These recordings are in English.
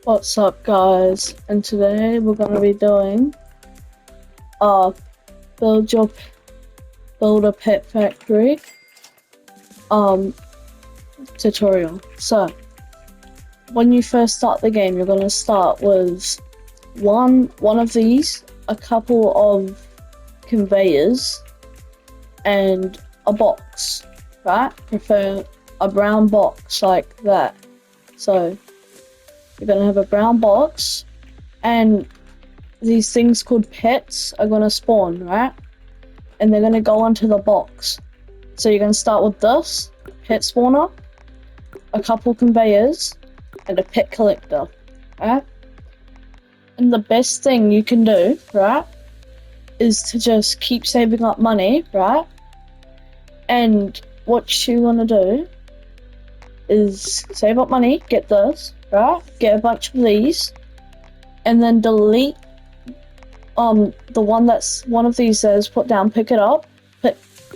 What's up, guys? And today we're gonna be doing build your build a pet factory tutorial. So when you first start the game, you're gonna start with one of these, a couple of conveyors, and a box, right? Prefer a brown box like that. So you're gonna have a brown box, and these things called pets are gonna spawn, right? And they're gonna go onto the box. So you're gonna start with this pet spawner, a couple conveyors, and a pet collector, right? And the best thing you can do, right, is to just keep saving up money, right? And what you wanna do is save up money, get this, right? Get a bunch of these, and then delete the one of these says put down, pick it up,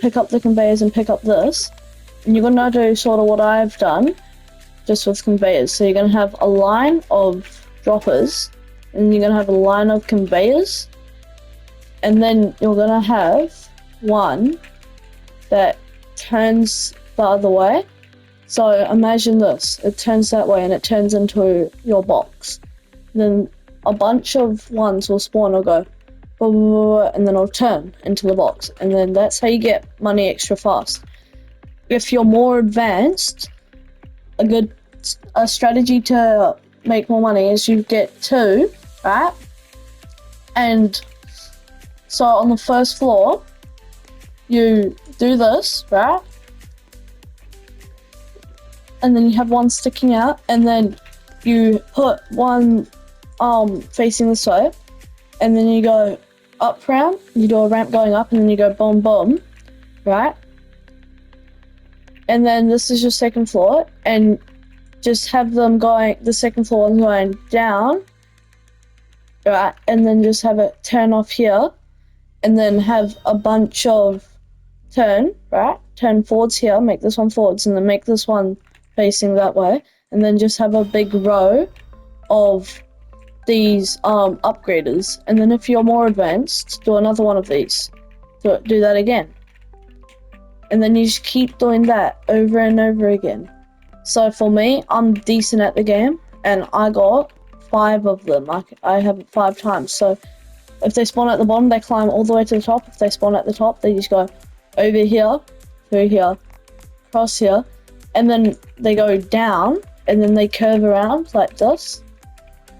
pick up the conveyors and pick up this. And you're gonna do sort of what I've done, just with conveyors. So you're gonna have a line of droppers, and you're gonna have a line of conveyors, and then you're gonna have one that turns the other way. So imagine this, it turns that way and it turns into your box. Then a bunch of ones will spawn or go, blah, blah, blah, and then it'll turn into the box. And then that's how you get money extra fast. If you're more advanced, a strategy to make more money is you get two, right? And so on the first floor, you do this, right? And then you have one sticking out, and then you put one facing this way, and then you go up ramp, you do a ramp going up, and then you go boom boom, right? And then this is your second floor, and just have them going, the second floor is going down, right? And then just have it turn off here, and then have a bunch of turn, right? Turn forwards here, make this one forwards, and then make this one facing that way, and then just have a big row of these upgraders. And then if you're more advanced, do another one of these, do that again, and then you just keep doing that over and over again. So for me, I'm decent at the game, and I got 5 of them. I have it 5 times. So if they spawn at the bottom, they climb all the way to the top. If they spawn at the top, they just go over here, through here, across here, and then they go down, and then they curve around like this,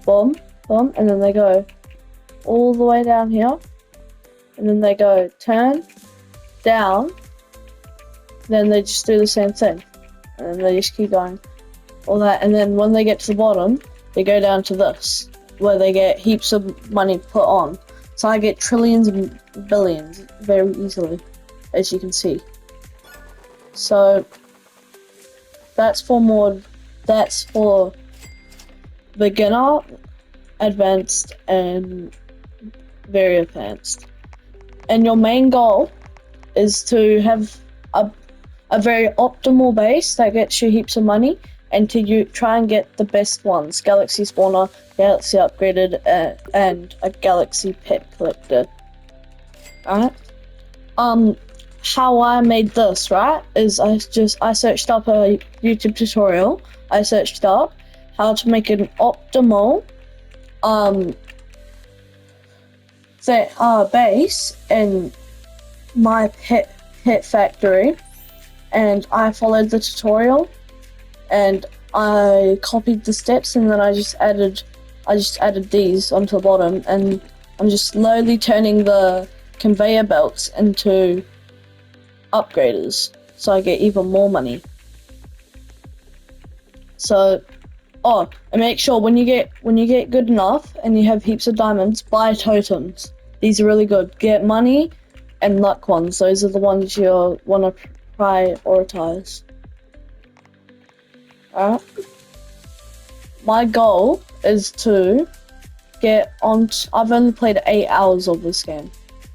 boom, boom, and then they go all the way down here, and then they go turn, down, then they just do the same thing, and then they just keep going, all that, and then when they get to the bottom, they go down to this, where they get heaps of money put on. So I get trillions and billions very easily, as you can see. So that's for beginner, advanced, and very advanced. And your main goal is to have a very optimal base that gets you heaps of money, and to try and get the best ones: Galaxy Spawner, Galaxy Upgraded, and a Galaxy Pet Collector. Alright? How I made this, right, is I searched up a YouTube tutorial. I searched up how to make an optimal base in my pet factory, and I followed the tutorial, and I copied the steps, and then I just added these onto the bottom, and I'm just slowly turning the conveyor belts into upgraders, so I get even more money. So, and make sure when you get good enough and you have heaps of diamonds, buy totems. These are really good. Get money and luck ones. Those are the ones you want to prioritize. Alright. My goal is to get on. I've only played 8 hours of this game,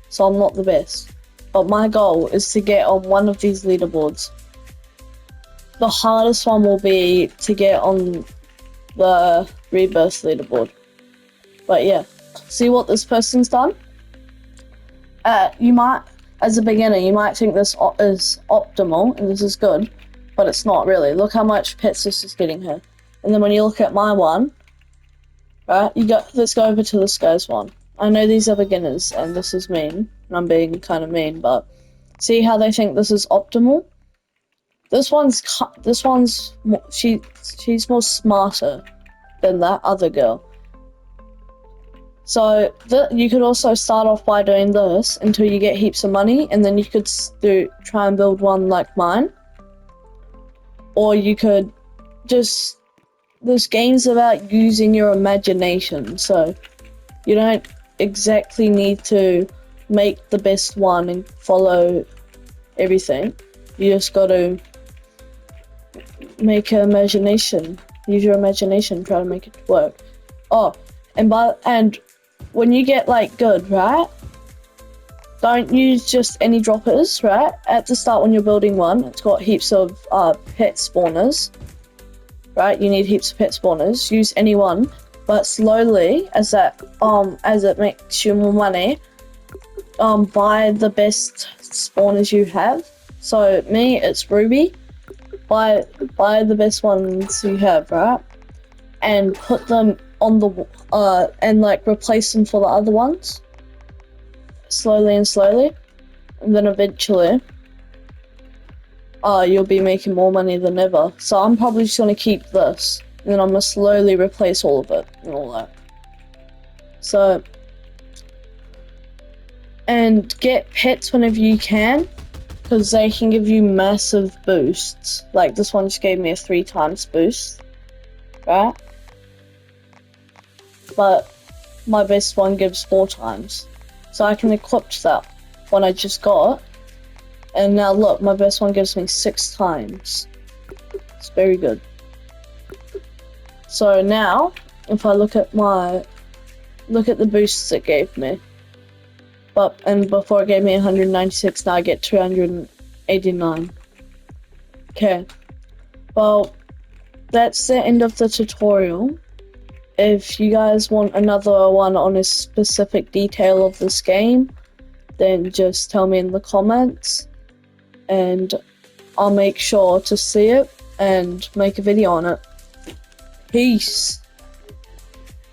so I'm not the best. But my goal is to get on one of these leaderboards. The hardest one will be to get on the rebirth leaderboard. But yeah, see what this person's done? You might, as a beginner, you might think this is optimal and this is good, but it's not really. Look how much pets this is getting her. And then when you look at my one, right, let's go over to this guy's one. I know these are beginners and this is mean, and I'm being kind of mean, but see how they think this is optimal? She's more smarter than that other girl. So you could also start off by doing this until you get heaps of money, and then you could try and build one like mine. Or you could just, this game's about using your imagination, so you don't exactly need to make the best one and follow everything. You just gotta make an imagination. Use your imagination, try to make it work. Oh, and when you get like good, right? Don't use just any droppers, right? At the start when you're building one, it's got heaps of pet spawners, right? You need heaps of pet spawners. Use any one, but slowly, as it makes you more money, buy the best spawners you have. So me, it's Ruby. Buy the best ones you have, right? And put them on the and like replace them for the other ones. Slowly, and then eventually you'll be making more money than ever. So I'm probably just gonna keep this, and then I'm gonna slowly replace all of it and all that. So, and get pets whenever you can, because they can give you massive boosts. Like this one just gave me a 3 times boost, right? But my best one gives 4 times. So I can equip that one I just got. And now look, my best one gives me 6 times. It's very good. So now, if I look at the boosts it gave me. And before it gave me 196, now I get 289. Okay. Well, that's the end of the tutorial. If you guys want another one on a specific detail of this game, then just tell me in the comments, and I'll make sure to see it and make a video on it. Peace.